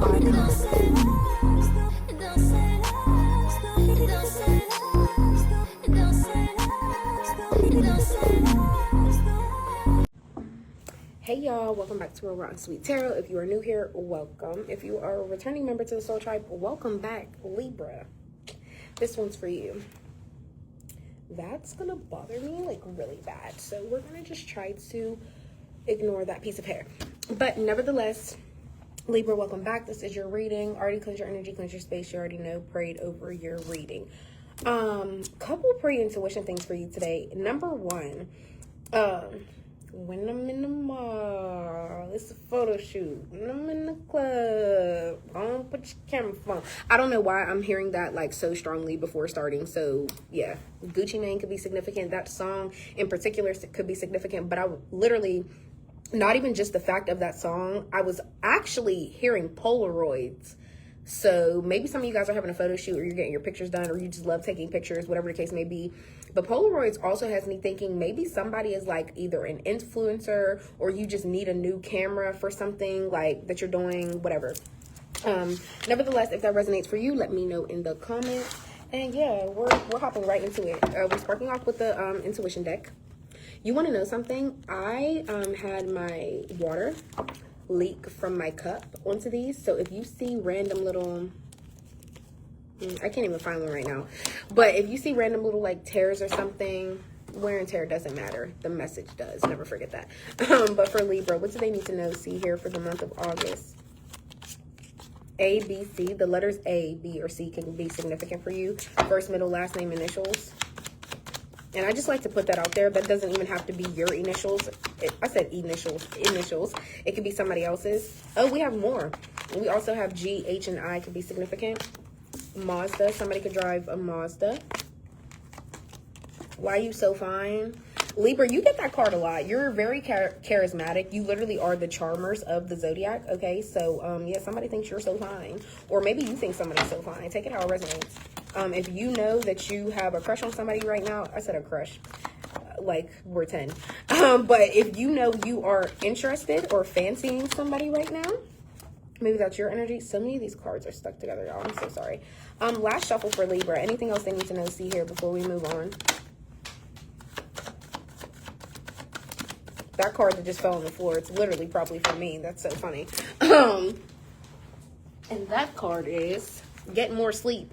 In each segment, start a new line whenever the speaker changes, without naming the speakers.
Hey y'all, welcome back to Rotten Sweet Tarot. If you are new here, welcome. If you are a returning member to the Soul Tribe, welcome back, Libra. This one's for you. That's gonna bother me like really bad, so we're gonna just try to ignore that piece of hair. But nevertheless, Libra, welcome back. This is your reading. Already cleanse your energy, cleanse your space. You already know, prayed over your reading. Couple pre-intuition things for you today. Number one, when I'm in the mall, it's a photo shoot. When I'm in the club, don't put your camera phone. I don't know why I'm hearing that like so strongly before starting. So yeah, Gucci Mane could be significant. That song in particular could be significant. But I literally, not even just the fact of that song, I was actually hearing Polaroids. So maybe some of you guys are having a photo shoot, or you're getting your pictures done, or you just love taking pictures, whatever the case may be. But Polaroids also has me thinking maybe somebody is like either an influencer, or you just need a new camera for something like that you're doing, whatever. Nevertheless, if that resonates for you, let me know in the comments. And yeah, we're hopping right into it. We're sparking off with the intuition deck. You want to know something? I had my water leak from my cup onto these. So if you see random little, I can't even find one right now, but if you see random little like tears or something, wear and tear doesn't matter. The message does. Never forget that. But for Libra, what do they need to know? See here for the month of August. A, B, C. The letters A, B, or C can be significant for you. First, middle, last name, initials. And I just like to put that out there. That doesn't even have to be your initials. I said initials. It could be somebody else's. Oh, we have more. We also have G, H, and I could be significant. Mazda. Somebody could drive a Mazda. Why you so fine? Libra, you get that card a lot. You're very charismatic. You literally are the charmers of the zodiac. Okay, so yeah, somebody thinks you're so fine. Or maybe you think somebody's so fine. Take it how it resonates. If you know that you have a crush on somebody right now, I said a crush, like we're 10. But if you know you are interested or fancying somebody right now, maybe that's your energy. So many of these cards are stuck together, y'all. I'm so sorry. Last shuffle for Libra. Anything else they need to know? See here before we move on. That card that just fell on the floor, it's literally probably for me. That's so funny. And that card is get more sleep.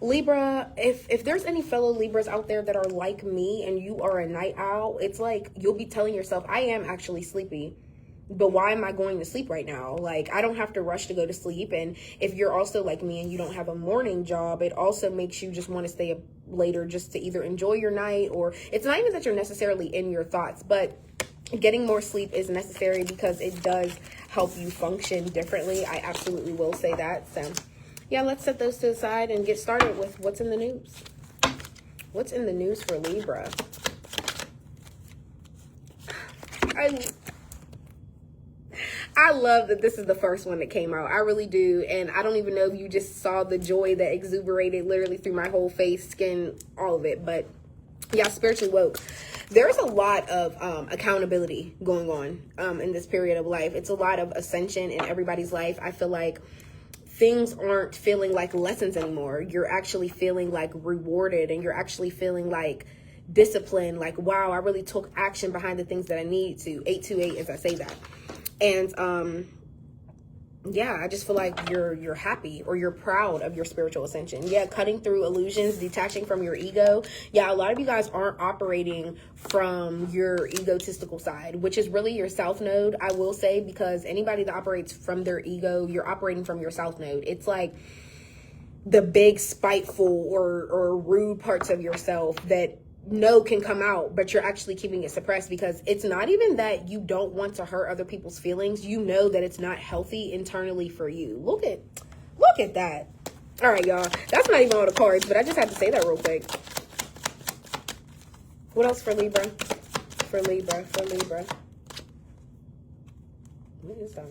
Libra, if there's any fellow Libras out there that are like me and you are a night owl, it's like you'll be telling yourself, I am actually sleepy, but why am I going to sleep right now? Like, I don't have to rush to go to sleep. And if you're also like me and you don't have a morning job, it also makes you just want to stay up later just to either enjoy your night, or it's not even that you're necessarily in your thoughts, but getting more sleep is necessary because it does help you function differently. I absolutely will say that. So yeah, let's set those to the side and get started with what's in the news. What's in the news for Libra? I love that this is the first one that came out. I really do. And I don't even know if you just saw the joy that exuberated literally through my whole face, skin, all of it. But yeah, spiritually woke. There's a lot of accountability going on in this period of life. It's a lot of ascension in everybody's life. I feel like things aren't feeling like lessons anymore. You're actually feeling like rewarded, and you're actually feeling like discipline. Like, wow, I really took action behind the things that I need to. 828 as I say that. And yeah, I just feel like you're happy, or you're proud of your spiritual ascension. Yeah, cutting through illusions, detaching from your ego. Yeah, a lot of you guys aren't operating from your egotistical side, which is really your south node, I will say, because anybody that operates from their ego, you're operating from your south node. It's like the big spiteful or rude parts of yourself that can come out, but you're actually keeping it suppressed, because it's not even that you don't want to hurt other people's feelings. You know that it's not healthy internally for you. Look at that. All right, y'all, that's not even all the cards, but I just had to say that real quick. What else for Libra? For Libra. What is that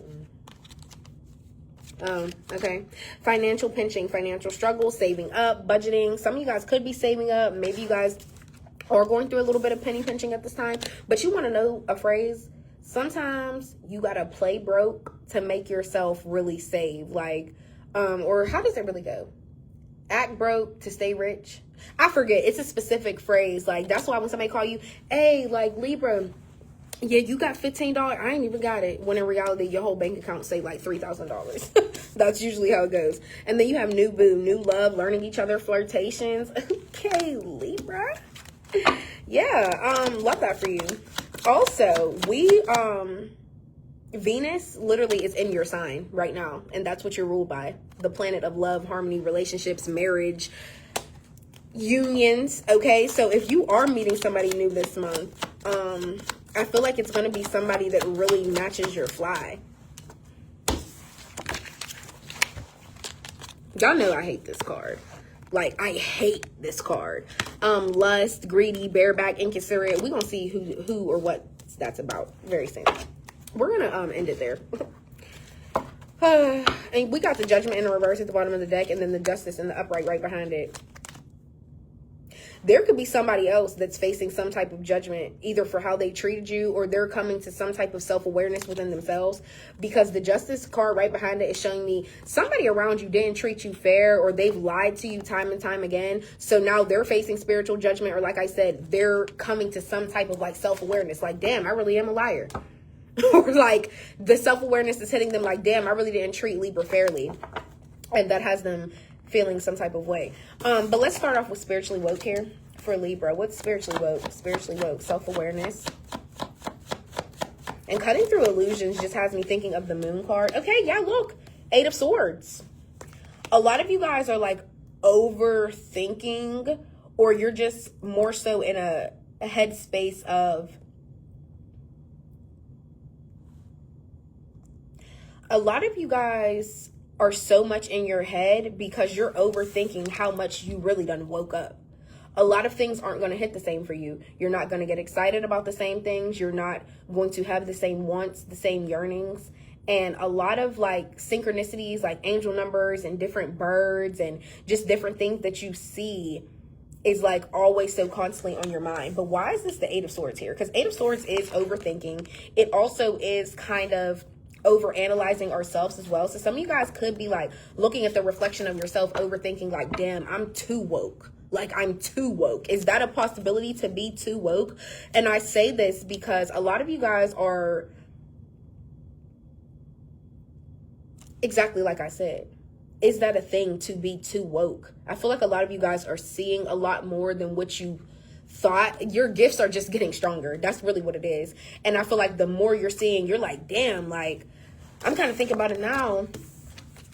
one? Okay. Financial pinching, financial struggle, saving up, budgeting. Some of you guys could be saving up. Maybe you guys are going through a little bit of penny pinching at this time, but you want to know a phrase? Sometimes you got to play broke to make yourself really save. Like, or how does it really go? Act broke to stay rich. I forget. It's a specific phrase. Like, that's why when somebody call you, hey, like, Libra, yeah, you got $15. I ain't even got it. When in reality, your whole bank account say like $3,000. That's usually how it goes. And then you have new boo, new love, learning each other, flirtations. Okay, Libra. Yeah, love that for you. Also, Venus literally is in your sign right now, and that's what you're ruled by. The planet of love, harmony, relationships, marriage, unions. Okay, so if you are meeting somebody new this month, I feel like it's going to be somebody that really matches your fly. Y'all know I hate this card. Like, I hate this card. Lust, greedy, bareback, inconsiderate. We're going to see who or what that's about very soon. We're going to end it there. And we got the Judgment in the reverse at the bottom of the deck, and then the Justice in the upright right behind it. There could be somebody else that's facing some type of judgment, either for how they treated you, or they're coming to some type of self-awareness within themselves, because the Justice card right behind it is showing me somebody around you didn't treat you fair, or they've lied to you time and time again. So now they're facing spiritual judgment, or like I said, they're coming to some type of like self-awareness, like, damn, I really am a liar. Or like the self-awareness is hitting them like, damn, I really didn't treat Libra fairly. And that has them feeling some type of way. But let's start off with spiritually woke here for Libra. What's spiritually woke? Spiritually woke, self-awareness. And cutting through illusions just has me thinking of the Moon card. Okay, yeah, look, 8 of Swords. A lot of you guys are like overthinking, or you're just more so in a headspace of, a lot of you guys are so much in your head because you're overthinking how much you really done woke up. A lot of things aren't going to hit the same for you. You're not going to get excited about the same things. You're not going to have the same wants, the same yearnings. And a lot of like synchronicities, like angel numbers and different birds and just different things that you see is like always so constantly on your mind. But why is this the 8 of Swords here? Because 8 of Swords is overthinking. It also is kind of over analyzing ourselves as well. So some of you guys could be like looking at the reflection of yourself, overthinking like, damn, I'm too woke. Like, I'm too woke. Is that a possibility, to be too woke? And I say this because a lot of you guys are exactly like I said. Is that a thing, to be too woke? I feel like a lot of you guys are seeing a lot more than what you thought. Your gifts are just getting stronger. That's really what it is. And I feel like the more you're seeing, you're like, damn, like, I'm kind of thinking about it now.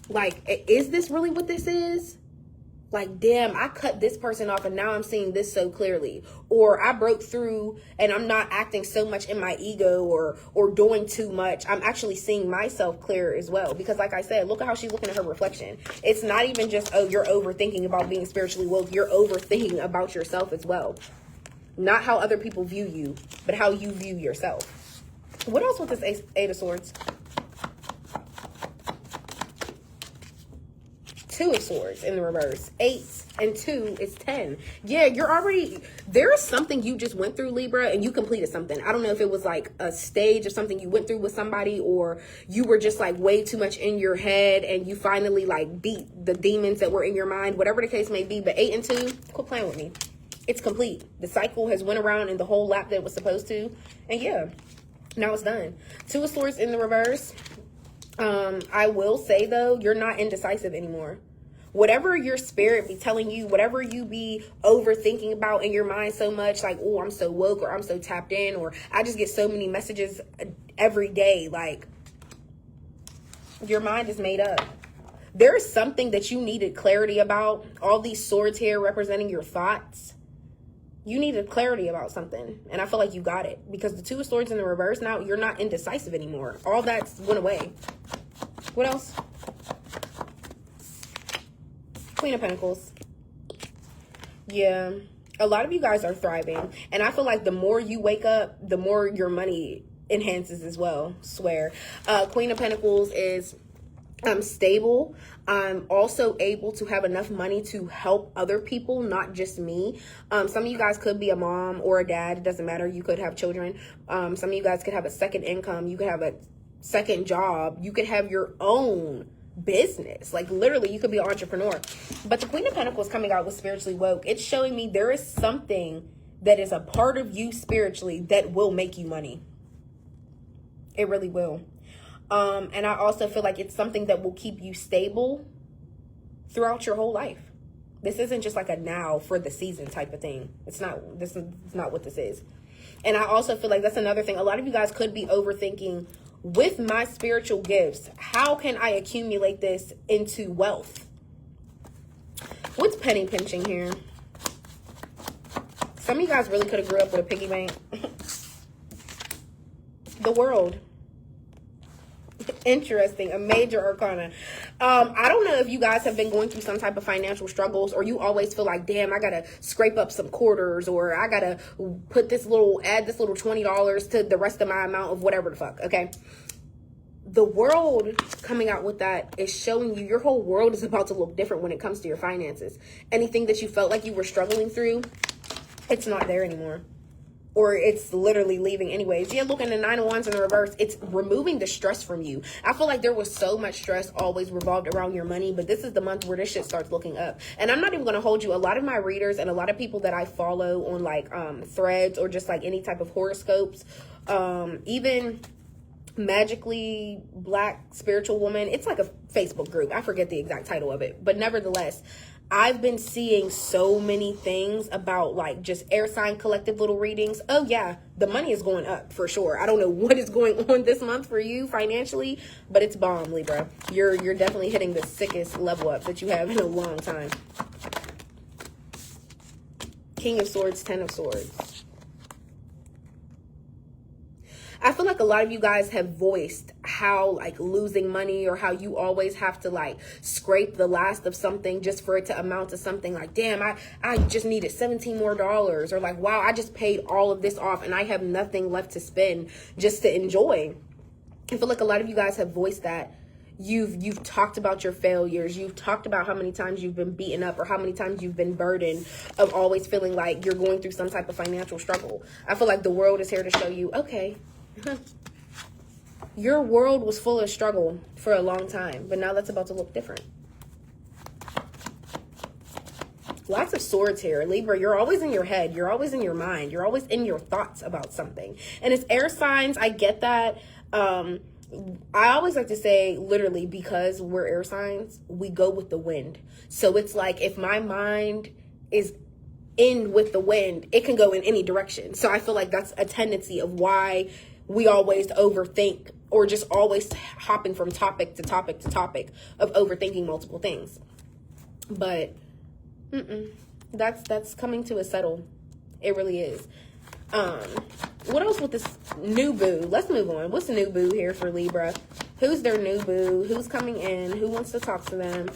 Like, is this really what this is? Like, damn, I cut this person off and now I'm seeing this so clearly. Or I broke through and I'm not acting so much in my ego or doing too much. I'm actually seeing myself clearer as well. Because like I said, look at how she's looking at her reflection. It's not even just, oh, you're overthinking about being spiritually woke. You're overthinking about yourself as well. Not how other people view you, but how you view yourself. What else with this 8 of Swords? 2 of Swords in the reverse. 8 and 2 is 10. Yeah, you're already, there is something you just went through, Libra, and you completed something. I don't know if it was like a stage of something you went through with somebody, or you were just like way too much in your head and you finally like beat the demons that were in your mind, whatever the case may be. But 8 and 2, quit playing with me. It's complete. The cycle has went around in the whole lap that it was supposed to. And yeah, now it's done. 2 of Swords in the reverse. I will say though, you're not indecisive anymore. Whatever your spirit be telling you, whatever you be overthinking about in your mind so much, like, oh, I'm so woke, or I'm so tapped in, or I just get so many messages every day, like, your mind is made up. There is something that you needed clarity about. All these swords here representing your thoughts. You needed clarity about something, and I feel like you got it, because the 2 of Swords in the reverse, now you're not indecisive anymore. All that's went away. What else? Queen of Pentacles. Yeah, a lot of you guys are thriving, and I feel like the more you wake up, the more your money enhances as well. Swear. Queen of Pentacles is stable. I'm also able to have enough money to help other people, not just me. Some of you guys could be a mom or a dad. It doesn't matter. You could have children. Some of you guys could have a second income. You could have second job. You could have your own business. Like literally, you could be an entrepreneur. But the Queen of Pentacles coming out with spiritually woke, it's showing me there is something that is a part of you spiritually that will make you money. It really will. And I also feel like it's something that will keep you stable throughout your whole life. This isn't just like a now for the season type of thing. This is not what this is. And I also feel like that's another thing. A lot of you guys could be overthinking, with my spiritual gifts, how can I accumulate this into wealth? What's penny pinching here? Some of you guys really could have grew up with a piggy bank. The World. Interesting. A major arcana. I don't know if you guys have been going through some type of financial struggles, or you always feel like, damn, I gotta scrape up some quarters, or I gotta add this little $20 to the rest of my amount of whatever the fuck. Okay. The World coming out with that is showing you your whole world is about to look different when it comes to your finances. Anything that you felt like you were struggling through, it's not there anymore. Or it's literally leaving anyways. Yeah, look, in the 9 of Wands in the reverse, it's removing the stress from you. I feel like there was so much stress always revolved around your money, but this is the month where this shit starts looking up. And I'm not even going to hold you. A lot of my readers and a lot of people that I follow on like threads or just like any type of horoscopes, even Magically Black Spiritual Woman, it's like a Facebook group. I forget the exact title of it, but nevertheless, I've been seeing so many things about like just air sign collective little readings. Oh yeah, the money is going up for sure. I don't know what is going on this month for you financially, but it's bomb, Libra. You're definitely hitting the sickest level up that you have in a long time. King of Swords, 10 of Swords. I feel like a lot of you guys have voiced how like losing money, or how you always have to like scrape the last of something just for it to amount to something. Like, damn, I just needed $17 more, or like, wow, I just paid all of this off and I have nothing left to spend just to enjoy. I feel like a lot of you guys have voiced that. You've talked about your failures. You've talked about how many times you've been beaten up, or how many times you've been burdened of always feeling like you're going through some type of financial struggle. I feel like the World is here to show you, okay, your world was full of struggle for a long time, but now that's about to look different. Lots of swords here. Libra, you're always in your head. You're always in your mind. You're always in your thoughts about something. And it's air signs. I get that. I always like to say, literally, because we're air signs, we go with the wind. So it's like, if my mind is in with the wind, it can go in any direction. So I feel like that's a tendency of why we always overthink, or just always hopping from topic to topic to topic of overthinking multiple things. But that's coming to a settle. It really is. What else with this new boo? Let's move on. What's the new boo here for Libra? Who's their new boo? Who's coming in? Who wants to talk to them?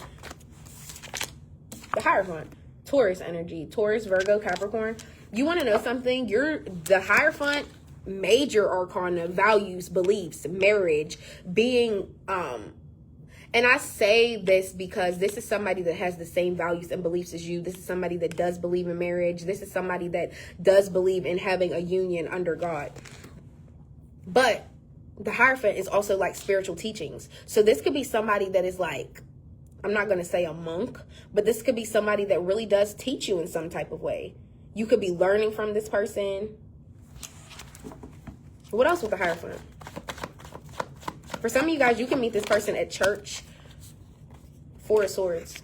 The Hierophant. Taurus energy. Taurus, Virgo, Capricorn. You want to know something? You're the Hierophant. Major arcana, values, beliefs, marriage, being and I say this because this is somebody that has the same values and beliefs as you. This is somebody that does believe in marriage. This is somebody that does believe in having a union under God. But the Hierophant is also like spiritual teachings. So this could be somebody that is like, I'm not going to say a monk, but this could be somebody that really does teach you in some type of way. You could be learning from this person. What else with the Hierophant? For some of you guys, you can meet this person at church. 4 of Swords.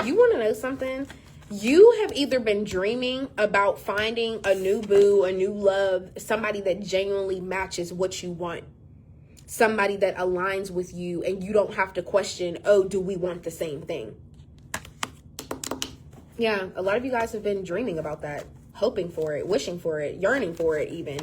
You want to know something? You have either been dreaming about finding a new boo, a new love, somebody that genuinely matches what you want. Somebody that aligns with you and you don't have to question, oh, do we want the same thing? Yeah, a lot of you guys have been dreaming about that. Hoping for it, wishing for it, yearning for it even.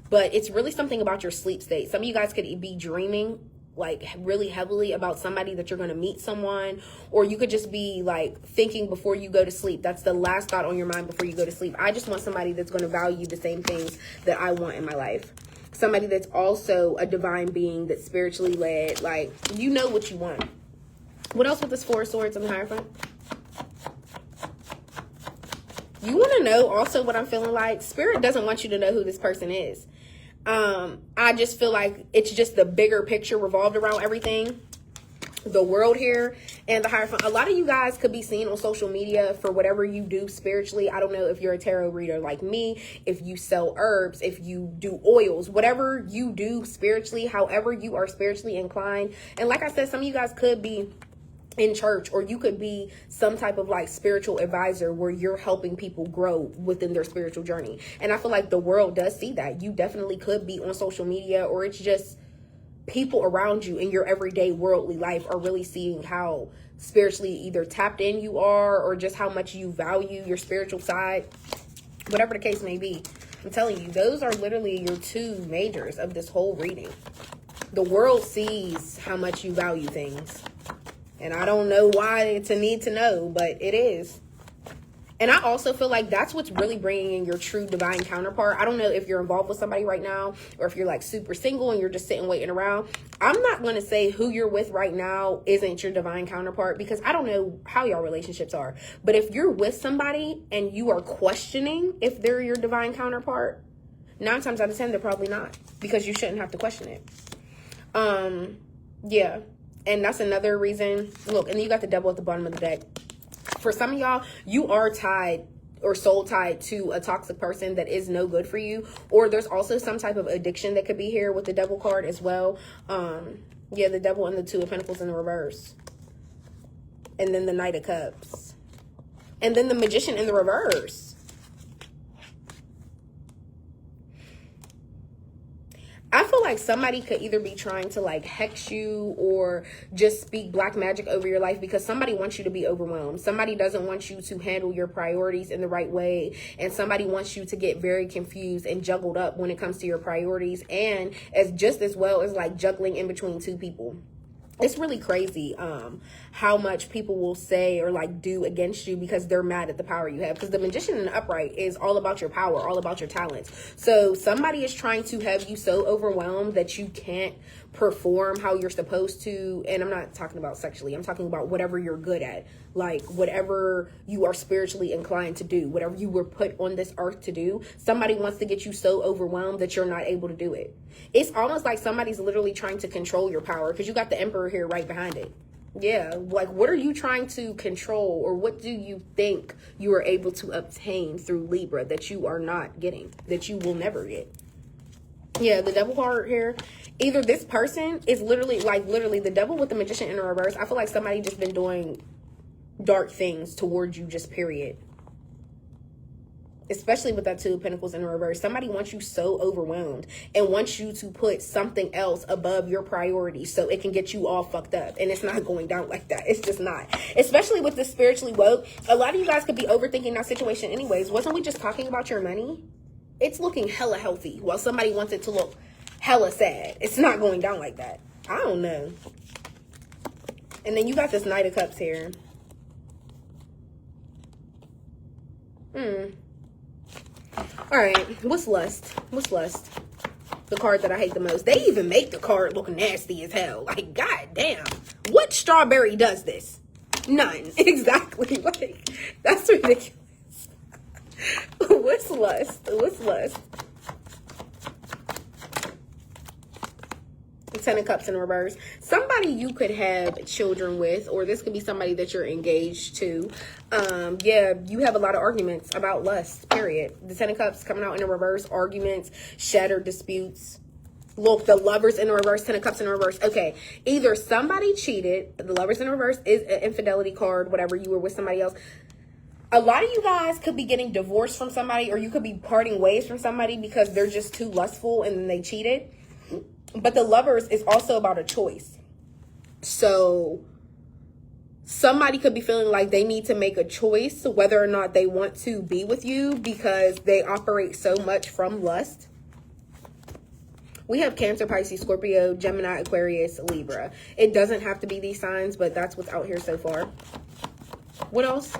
But it's really something about your sleep state. Some of you guys could be dreaming like really heavily about somebody that you're going to meet someone, or you could just be like thinking before you go to sleep. That's the last thought on your mind before you go to sleep. I just want somebody that's going to value the same things that I want in my life. Somebody that's also a divine being, that's spiritually led. Like, you know what you want. What else with this 4 of Swords on the Hierophant? You want to know also what I'm feeling like? Spirit doesn't want you to know who this person is. I I just feel like it's just the bigger picture revolved around everything. The world here and the higher fun. A lot of you guys could be seen on social media for whatever you do spiritually. I don't know if you're a tarot reader like me, if you sell herbs, if you do oils, whatever you do spiritually, however you are spiritually inclined. And like I said, some of you guys could be in church, or you could be some type of like spiritual advisor where you're helping people grow within their spiritual journey. And I feel like the world does see that. You definitely could be on social media, or it's just people around you in your everyday worldly life are really seeing how spiritually either tapped in you are, or just how much you value your spiritual side, whatever the case may be. I'm telling you, those are literally your two majors of this whole reading. The world sees how much you value things, and I don't know why it's a need to know, but it is. And I also feel like that's what's really bringing in your true divine counterpart. I don't know if you're involved with somebody right now, or if you're like super single and you're just sitting waiting around. I'm not going to say who you're with right now isn't your divine counterpart, because I don't know how y'all relationships are. But if you're with somebody and you are questioning if they're your divine counterpart, 9 times out of 10, they're probably not, because you shouldn't have to question it. Yeah. And that's another reason. Look, and then you got the devil at the bottom of the deck. For some of y'all, you are tied or soul tied to a toxic person that is no good for you. Or there's also some type of addiction that could be here with the devil card as well. Yeah, the devil and the 2 of Pentacles in the reverse. And then the Knight of Cups. And then the Magician in the reverse. I feel like somebody could either be trying to like hex you or just speak black magic over your life, because somebody wants you to be overwhelmed. Somebody doesn't want you to handle your priorities in the right way. And somebody wants you to get very confused and juggled up when it comes to your priorities. And as well as like juggling in between 2 people. It's really crazy how much people will say or like do against you because they're mad at the power you have. Because the Magician in the upright is all about your power, all about your talents. So somebody is trying to have you so overwhelmed that you can't perform how you're supposed to. And I'm not talking about sexually. I'm talking about whatever you're good at. Like whatever you are spiritually inclined to do, whatever you were put on this earth to do. Somebody wants to get you so overwhelmed that you're not able to do it. It's almost like somebody's literally trying to control your power, because you got the Emperor here right behind it. Yeah, like what are you trying to control, or what do you think you are able to obtain through Libra that you are not getting, that you will never get? Yeah, the devil card here. Either this person is literally the devil with the Magician in the reverse. I feel like somebody just been doing dark things towards you, just period. Especially with that 2 of Pentacles in the reverse. Somebody wants you so overwhelmed and wants you to put something else above your priorities so it can get you all fucked up. And it's not going down like that. It's just not. Especially with the spiritually woke. A lot of you guys could be overthinking that situation anyways. Wasn't we just talking about your money? It's looking hella healthy while somebody wants it to look hella sad. It's not going down like that. I don't know. And then you got this Knight of Cups here. All right, what's lust? What's lust? The card that I hate the most. They even make the card look nasty as hell. Like, goddamn. What strawberry does this? None. Exactly. Like, that's ridiculous. What's lust? What's lust? The 10 of Cups in reverse. Somebody you could have children with, or this could be somebody that you're engaged to. Yeah, you have a lot of arguments about lust, period. The 10 of Cups coming out in the reverse. Arguments, shattered disputes. Look, the Lovers in the reverse, 10 of Cups in the reverse. Okay, either somebody cheated. The Lovers in the reverse is an infidelity card, whatever. You were with somebody else. A lot of you guys could be getting divorced from somebody, or you could be parting ways from somebody because they're just too lustful and they cheated. But the Lovers is also about a choice. So somebody could be feeling like they need to make a choice whether or not they want to be with you because they operate so much from lust. We have Cancer, Pisces, Scorpio, Gemini, Aquarius, Libra. It doesn't have to be these signs, but that's what's out here so far. What else?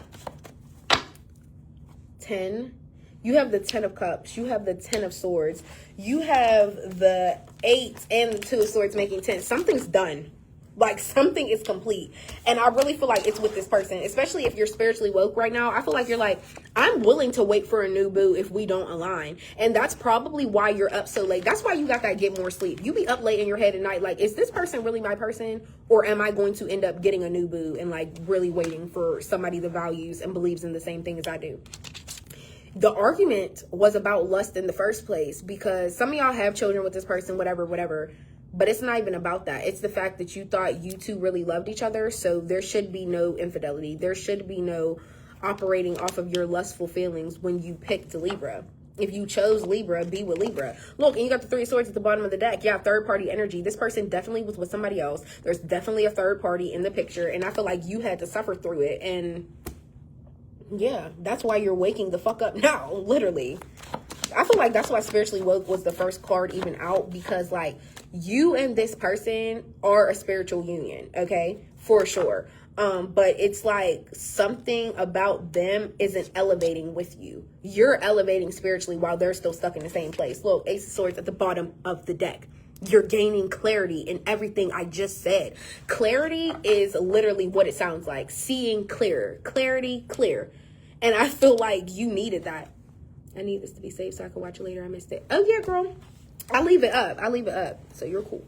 10. You have the 10 of Cups. You have the 10 of Swords. You have the 8 and the 2 of Swords making 10. Something's done. Like, something is complete. And I really feel like it's with this person, especially if you're spiritually woke right now. I feel like you're like, I'm willing to wait for a new boo if we don't align. And that's probably why you're up so late. That's why you got that get more sleep. You be up late in your head at night like, is this person really my person? Or am I going to end up getting a new boo and like really waiting for somebody that values and believes in the same thing as I do? The argument was about lust in the first place, because some of y'all have children with this person, whatever. But it's not even about that. It's the fact that you thought you two really loved each other. So there should be no infidelity. There should be no operating off of your lustful feelings when you picked Libra. If you chose Libra, be with Libra. Look, and you got the 3 of swords at the bottom of the deck. Yeah, third party energy. This person definitely was with somebody else. There's definitely a third party in the picture. And I feel like you had to suffer through it. And yeah, that's why you're waking the fuck up now, literally. I feel like that's why Spiritually Woke was the first card even out, because like you and this person are a spiritual union, okay, for sure. But it's like something about them isn't elevating with you. You're elevating spiritually while they're still stuck in the same place. Look, Ace of Swords at the bottom of the deck. You're gaining clarity in everything I just said. Clarity is literally what it sounds like. Seeing clearer. Clarity, clear. And I feel like you needed that. I need this to be saved so I can watch it later. I missed it. Oh, yeah, girl. I'll leave it up. So you're cool.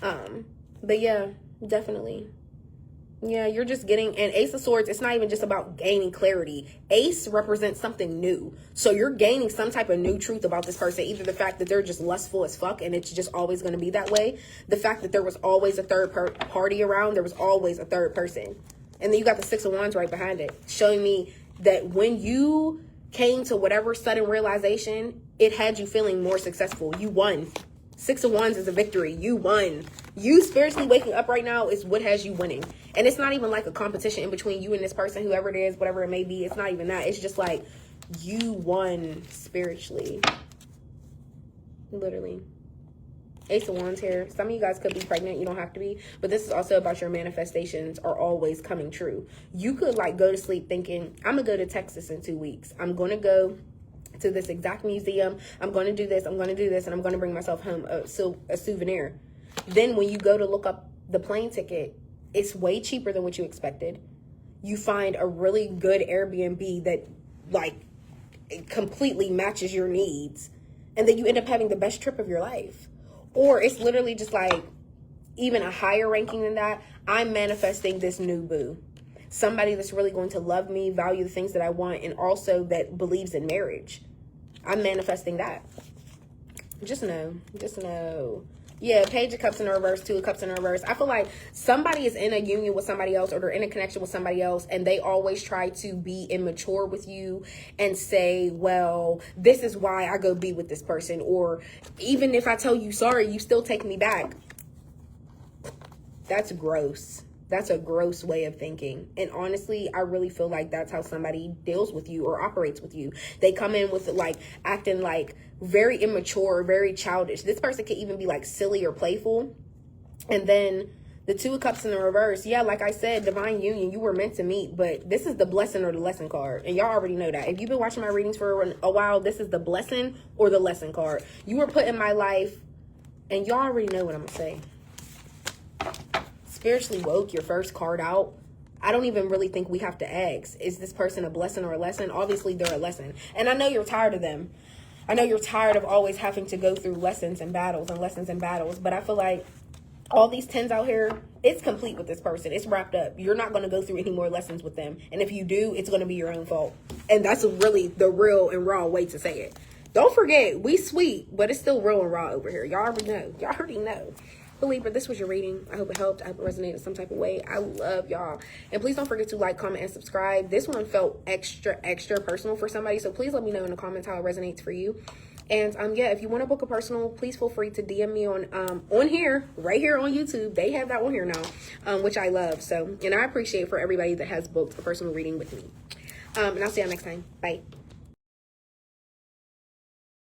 But yeah, definitely. Yeah, you're just getting, and Ace of Swords, it's not even just about gaining clarity. Ace represents something new. So you're gaining some type of new truth about this person. Either the fact that they're just lustful as fuck and it's just always going to be that way. The fact that there was always a third party around. There was always a third person. And then you got the 6 of Wands right behind it, showing me that when you came to whatever sudden realization, it had you feeling more successful. You won. 6 of Wands is a victory. You won. You spiritually waking up right now is what has you winning. And it's not even like a competition in between you and this person, whoever it is, whatever it may be. It's not even that. It's just like you won spiritually. Literally. Ace of Wands here. Some of you guys could be pregnant. You don't have to be. But this is also about your manifestations are always coming true. You could like go to sleep thinking, I'm going to go to Texas in 2 weeks. I'm going to go to this exact museum. I'm going to do this. I'm going to do this. And I'm going to bring myself home a souvenir. Then when you go to look up the plane ticket, it's way cheaper than what you expected. You find a really good Airbnb that like completely matches your needs. And then you end up having the best trip of your life. Or it's literally just like even a higher ranking than that. I'm manifesting this new boo. Somebody that's really going to love me, value the things that I want, and also that believes in marriage. I'm manifesting that. Just know. Yeah, Page of Cups in the reverse, 2 of Cups in the reverse. I feel like somebody is in a union with somebody else, or they're in a connection with somebody else, and they always try to be immature with you and say, well, this is why I go be with this person. Or even if I tell you sorry, you still take me back. That's gross. That's a gross way of thinking. And honestly, I really feel like that's how somebody deals with you or operates with you. They come in with like acting like very immature, very childish. This person could even be like silly or playful. And then the 2 of Cups in the reverse. Yeah, like I said, divine union, you were meant to meet. But this is the blessing or the lesson card. And y'all already know that. If you've been watching my readings for a while, this is the blessing or the lesson card. You were put in my life, and y'all already know what I'm going to say. Spiritually woke, your first card out. I don't even really think we have to ask, is this person a blessing or a lesson? Obviously, they're a lesson. And I know you're tired of them. I know you're tired of always having to go through lessons and battles. But I feel like all these 10s out here, it's complete with this person. It's wrapped up. You're not going to go through any more lessons with them. And if you do, it's going to be your own fault. And that's really the real and raw way to say it. Don't forget, we sweet, but it's still real and raw over here. Y'all already know. Libra, this was your reading. I hope it helped. I hope it resonated some type of way. I love y'all. And please don't forget to like, comment, and subscribe. This one felt extra personal for somebody. So please let me know in the comments how it resonates for you. And yeah, if you want to book a personal, please feel free to DM me on here, right here on YouTube. They have that on here now, which I love. So, and I appreciate for everybody that has booked a personal reading with me. And I'll see y'all next time. Bye.